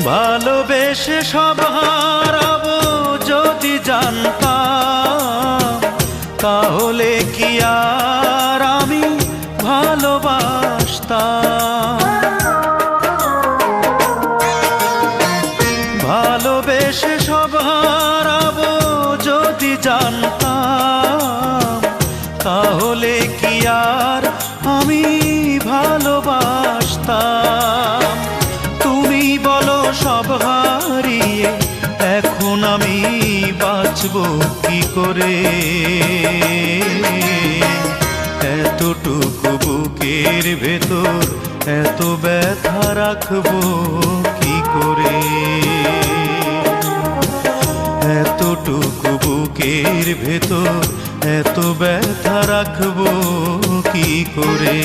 ভালোবেসে সব হারাবো যদি জানতাম, তাহলে কি আর আমি ভালোবাসতাম? ভালোবেসে সব হারাবো যদি জানতাম, তাহলে কি আর আমি ভালোবাসতাম? তুমি বলো সব হারিয়ে এখন আমি বাঁচবো কি করে? এতটুকু বুকের ভেতর এত ব্যথা রাখবো কি করে? এতটুকু বুকের ভেতর এত ব্যথা রাখবো কি করে?